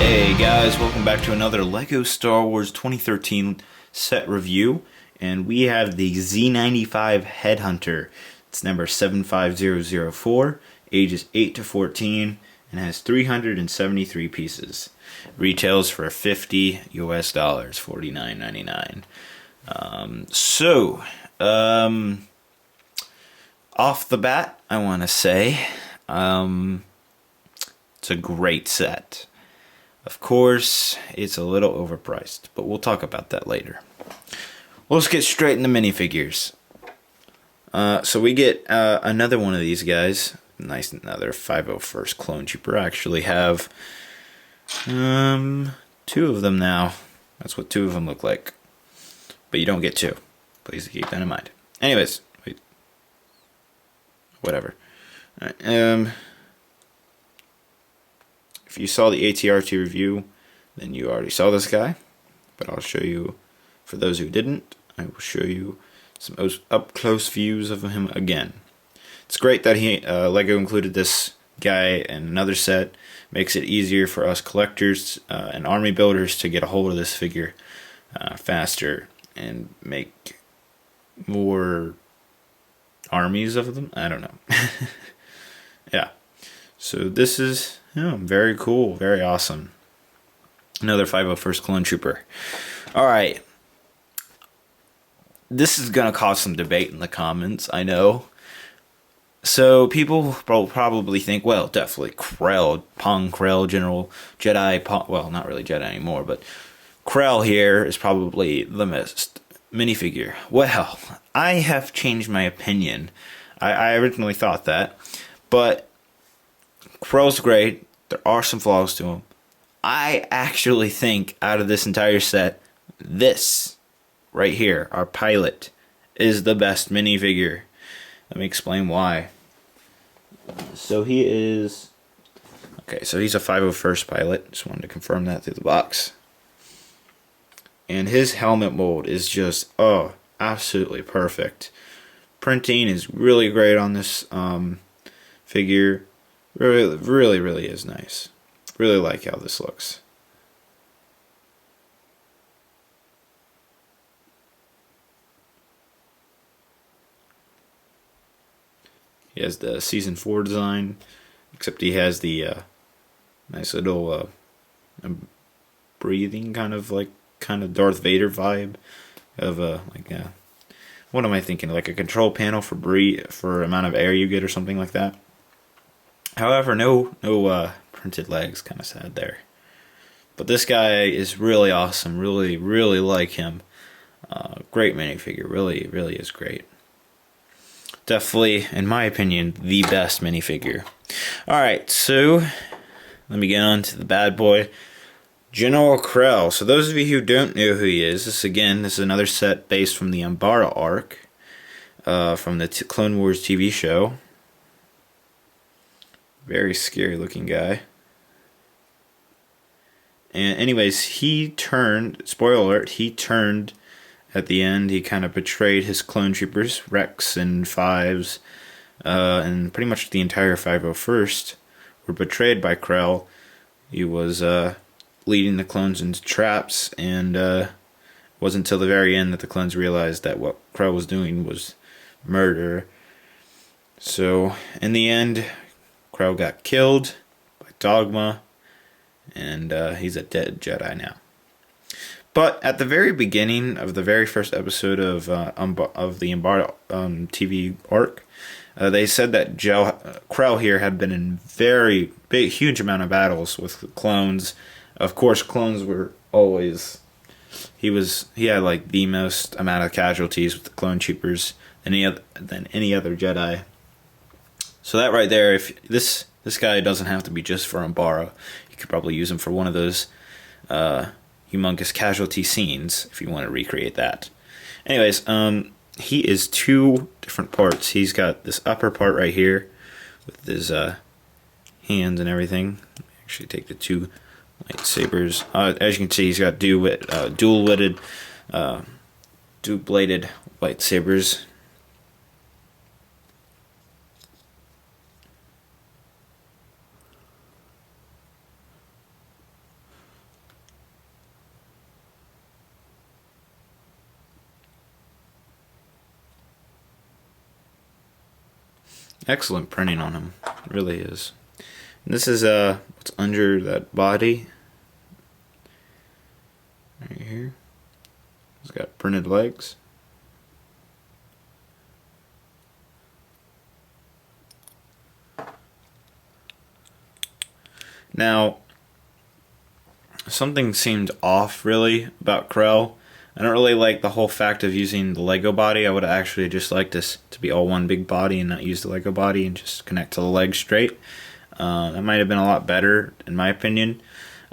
Hey guys, welcome back to another LEGO Star Wars 2013 set review, and we have the Z-95 Headhunter. It's number 75004, ages 8 to 14, and has 373 pieces. Retails for $50 US, $49.99. Off the bat, I want to say, it's a great set. Of course, it's a little overpriced, but we'll talk about that later. Let's get straight into minifigures. So we get another one of these guys. Nice, another 501st Clone Trooper. I actually have two of them now. That's what two of them look like. But you don't get two. Please keep that in mind. Anyways, wait. Whatever. All right, if you saw the ATRT review, then you already saw this guy. But I'll show you, for those who didn't, I will show you some up-close views of him again. It's great that LEGO included this guy in another set. Makes it easier for us collectors and army builders to get a hold of this figure faster and make more armies of them. I don't know. Yeah. So this is very cool, very awesome. Another 501st Clone Trooper. Alright. This is going to cause some debate in the comments, I know. So people probably think, well, definitely Krell, Pong Krell, General Jedi, well, not really Jedi anymore, but Krell here is probably the best minifigure. Well, I have changed my opinion. I originally thought that, but Krell's great. There are some flaws to him. I actually think out of this entire set, this right here, our pilot, is the best minifigure. Let me explain why. So he is... Okay, so he's a 501st pilot. Just wanted to confirm that through the box. And his helmet mold is just, absolutely perfect. Printing is really great on this figure. Really is nice. Really like how this looks. He has the Season 4 design, except he has the nice little breathing kind of Darth Vader vibe of what am I thinking? Like a control panel for amount of air you get or something like that. However, no printed legs, kind of sad there. But this guy is really awesome. Really like him. Great minifigure. Really is great. Definitely, in my opinion, the best minifigure. Alright, so let me get on to the bad boy. General Krell. So those of you who don't know who he is, this is another set based from the Umbara arc from the Clone Wars TV show. Very scary looking guy. And anyways, he turned, spoiler alert, he turned at the end. He kind of betrayed his clone troopers, Rex and Fives, and pretty much the entire 501st were betrayed by Krell. He was leading the clones into traps, and it wasn't until the very end that the clones realized that what Krell was doing was murder. So, in the end, Krell got killed by Dogma, and he's a dead Jedi now. But at the very beginning of the very first episode of the Umbara TV arc, they said that Krell here had been in very huge amount of battles with clones. Of course, clones were always... He had like the most amount of casualties with the clone troopers than any other Jedi. So that right there, if this guy doesn't have to be just for Umbara. You could probably use him for one of those humongous casualty scenes if you want to recreate that. Anyways, he is two different parts. He's got this upper part right here with his hands and everything. Actually, take the two lightsabers. As you can see, he's got dual-bladed lightsabers. Excellent printing on him. It really is. And this is what's under that body. Right here. It's got printed legs. Now, something seemed off really about Krell. I don't really like the whole fact of using the Lego body. I would actually just like this to be all one big body and not use the Lego body and just connect to the legs straight. That might have been a lot better in my opinion.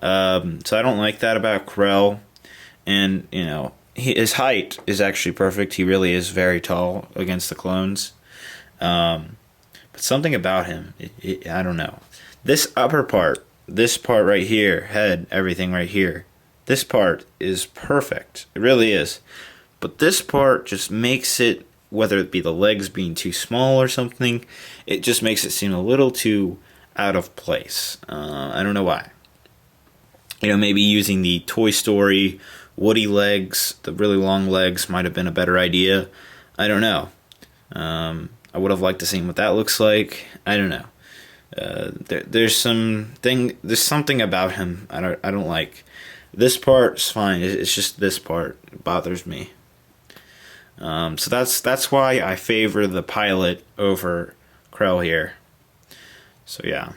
So I don't like that about Krell. And, you know, his height is actually perfect. He really is very tall against the clones. But something about him, I don't know. This upper part, this part right here, head, everything right here, this part is perfect. It really is. But this part just makes it, whether it be the legs being too small or something, it just makes it seem a little too out of place. I don't know why. You know, maybe using the Toy Story Woody legs, the really long legs, might have been a better idea. I don't know. I would have liked to see what that looks like. I don't know. There's something about him I don't like. This part's fine. It's just this part it bothers me. So that's why I favor the pilot over Krell here. So yeah.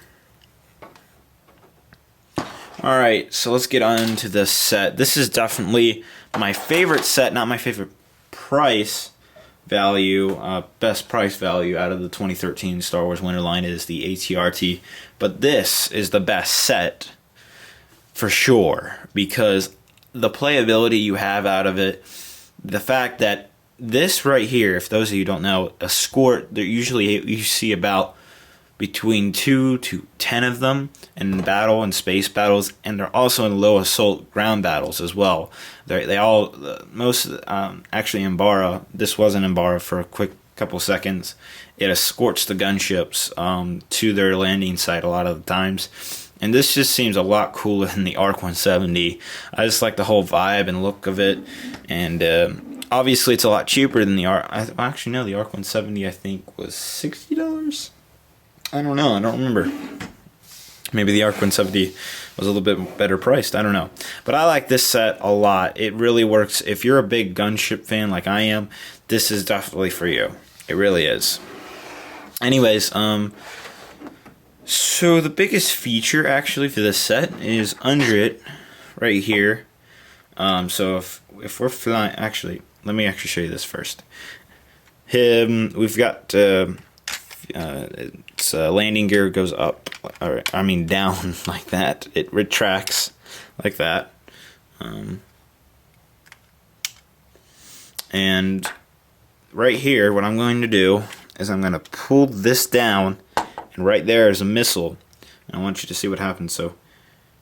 Alright, so let's get on to this set. This is definitely my favorite set, not my favorite price value. Best price value out of the 2013 Star Wars Winter line is the AT-RT. But this is the best set for sure, because the playability you have out of it, the fact that this right here, if those of you don't know, escort, they're usually, you see about between 2 to 10 of them in battle and space battles, and they're also in low assault ground battles as well. They all, most, actually Umbara, this wasn't Umbara for a quick couple seconds, it escorts the gunships to their landing site a lot of the times. And this just seems a lot cooler than the ARC 170. I just like the whole vibe and look of it. And obviously it's a lot cheaper than the ARC. Actually, no, the ARC 170 I think was $60. I don't know. I don't remember. Maybe the ARC 170 was a little bit better priced. I don't know. But I like this set a lot. It really works. If you're a big gunship fan like I am, this is definitely for you. It really is. Anyways, so the biggest feature actually for this set is under it right here. So if we're flying, actually, let me actually show you this first. We've got its landing gear goes up, or I mean down like that. It retracts like that. And right here, what I'm going to do is I'm going to pull this down, and right there is a missile. And I want you to see what happens. So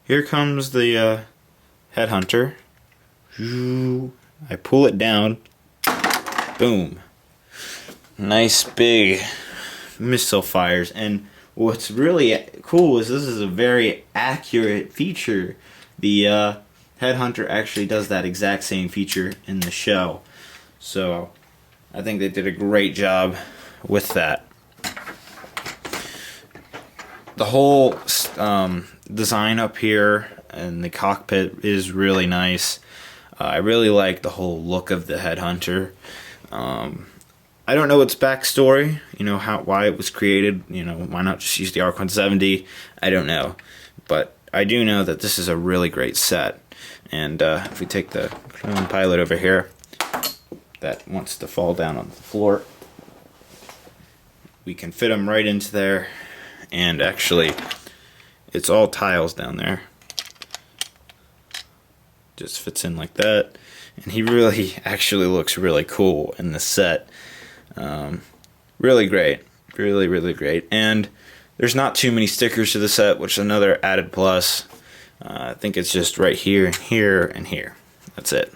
here comes the Headhunter. I pull it down. Boom. Nice big missile fires. And what's really cool is this is a very accurate feature. The Headhunter actually does that exact same feature in the show. So I think they did a great job with that. The whole design up here and the cockpit is really nice. I really like the whole look of the Headhunter. I don't know its backstory, you know, why it was created, you know, why not just use the ARC 170, I don't know. But I do know that this is a really great set. And if we take the clone pilot over here that wants to fall down on the floor, we can fit him right into there. And actually, it's all tiles down there. Just fits in like that. And he really actually looks really cool in the set. Really great. Really, really great. And there's not too many stickers to the set, which is another added plus. I think it's just right here, and here, and here. That's it.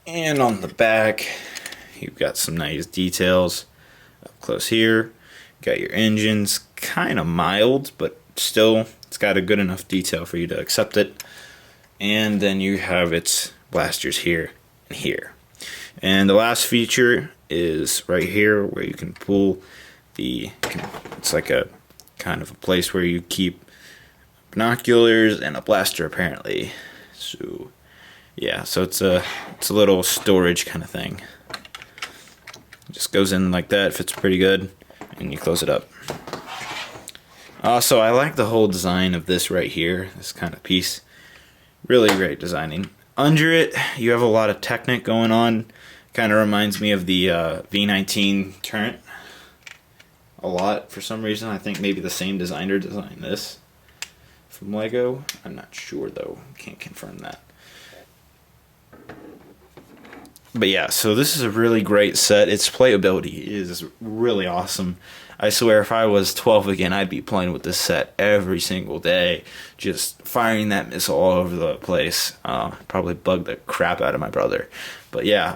And on the back, you've got some nice details. Up close here, got your engines, kind of mild, but still, it's got a good enough detail for you to accept it. And then you have its blasters here and here. And the last feature is right here where you can pull it's like a kind of a place where you keep binoculars and a blaster apparently. So yeah, so it's a little storage kind of thing. It just goes in like that, fits pretty good, and you close it up. Also, I like the whole design of this right here, this kind of piece. Really great designing. Under it, you have a lot of Technic going on. Kind of reminds me of the V19 turret a lot for some reason. I think maybe the same designer designed this from Lego. I'm not sure though, can't confirm that. But yeah, so this is a really great set. Its playability is really awesome. I swear if I was 12 again, I'd be playing with this set every single day, just firing that missile all over the place. Probably bug the crap out of my brother. But yeah,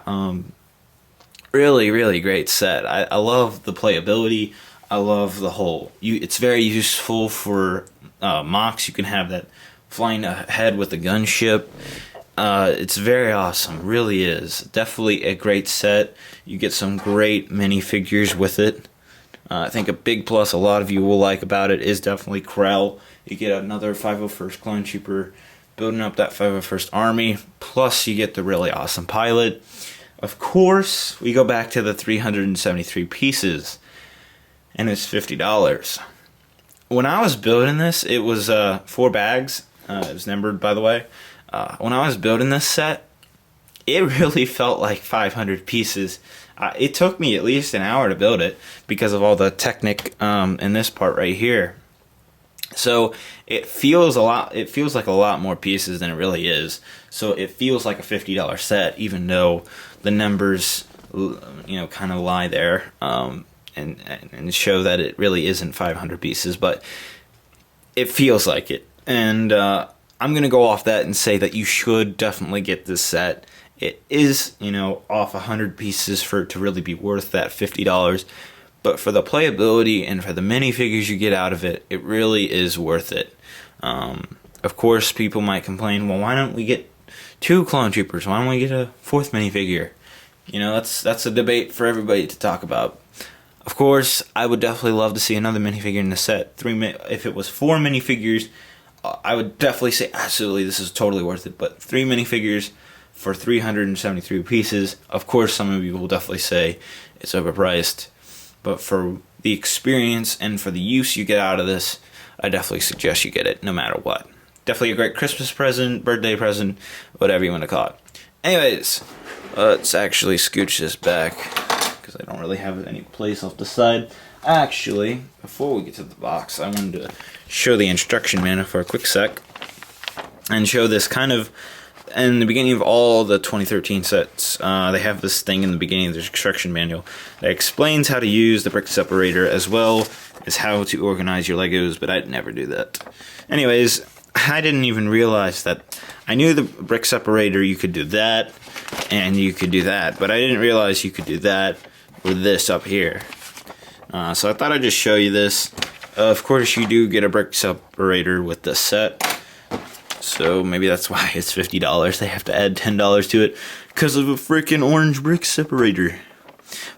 really, really great set. I love the playability. I love the whole. It's very useful for mocks. You can have that flying ahead with the gunship. It's very awesome, really is. Definitely a great set. You get some great minifigures with it. I think a big plus a lot of you will like about it is definitely Krell. You get another 501st Clone Trooper building up that 501st Army. Plus you get the really awesome pilot. Of course, we go back to the 373 pieces. And it's $50. When I was building this, it was 4 bags. It was numbered, by the way. When I was building this set, it really felt like 500 pieces. It took me at least an hour to build it because of all the Technic in this part right here. So it feels like a lot more pieces than it really is. So it feels like a $50 set, even though the numbers, kind of lie there and show that it really isn't 500 pieces, but it feels like it. And I'm gonna go off that and say that you should definitely get this set. It is, off 100 pieces for it to really be worth that $50. But for the playability and for the minifigures you get out of it, it really is worth it. Of course, people might complain, well, why don't we get 2 Clone Troopers? Why don't we get a 4th minifigure? That's a debate for everybody to talk about. Of course, I would definitely love to see another minifigure in the set. If it was 4 minifigures, I would definitely say absolutely this is totally worth it. But 3 minifigures for 373 pieces, of course some of you will definitely say it's overpriced. But for the experience and for the use you get out of this, I definitely suggest you get it no matter what. Definitely a great Christmas present, birthday present, whatever you want to call it. Anyways, let's actually scooch this back because I don't really have any place off the side. Actually, before we get to the box, I wanted to show the instruction manual for a quick sec and show this kind of in the beginning of all the 2013 sets. They have this thing in the beginning of the instruction manual that explains how to use the brick separator as well as how to organize your Legos, but I'd never do that. Anyways, I didn't even realize that. I knew the brick separator, you could do that and you could do that, but I didn't realize you could do that with this up here. So I thought I'd just show you this. Of course, you do get a brick separator with the set. So maybe that's why it's $50. They have to add $10 to it because of a freaking orange brick separator.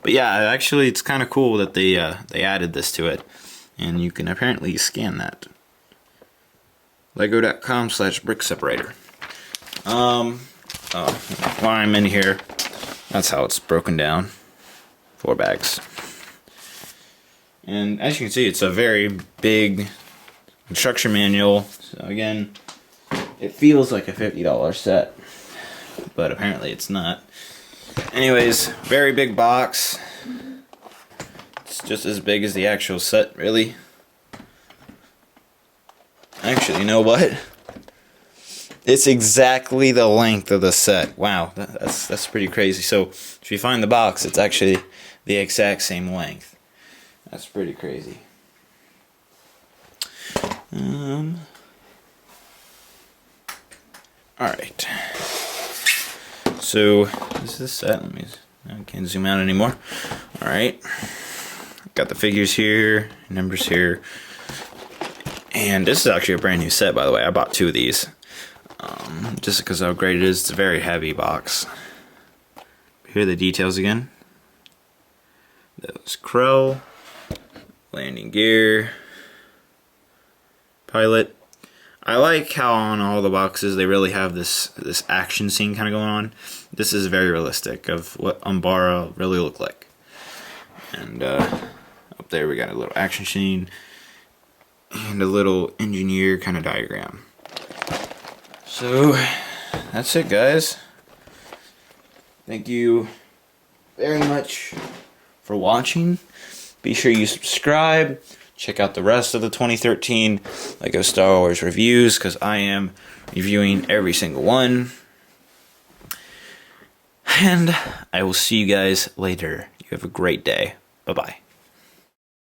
But yeah, actually, it's kind of cool that they added this to it, and you can apparently scan that. Lego.com/brick separator. While I'm in here, that's how it's broken down. 4 bags. And as you can see, it's a very big instruction manual. So again, it feels like a $50 set, but apparently it's not. Anyways, very big box. It's just as big as the actual set, really. Actually, you know what? It's exactly the length of the set. Wow, that's pretty crazy. So if you find the box, it's actually the exact same length. That's pretty crazy. Alright. So, this is the set. I can't zoom out anymore. Alright. Got the figures here, numbers here. And this is actually a brand new set, by the way. I bought 2 of these. Just because of how great it is. It's a very heavy box. Here are the details again. That was Krell. landing gear, pilot. I like how on all the boxes they really have this action scene kind of going on. This is very realistic of what Umbara really looked like. And up there we got a little action scene and a little engineer kind of diagram. So that's it, guys. Thank you very much for watching. Be sure you subscribe. Check out the rest of the 2013 LEGO Star Wars reviews, because I am reviewing every single one. And I will see you guys later. You have a great day. Bye-bye.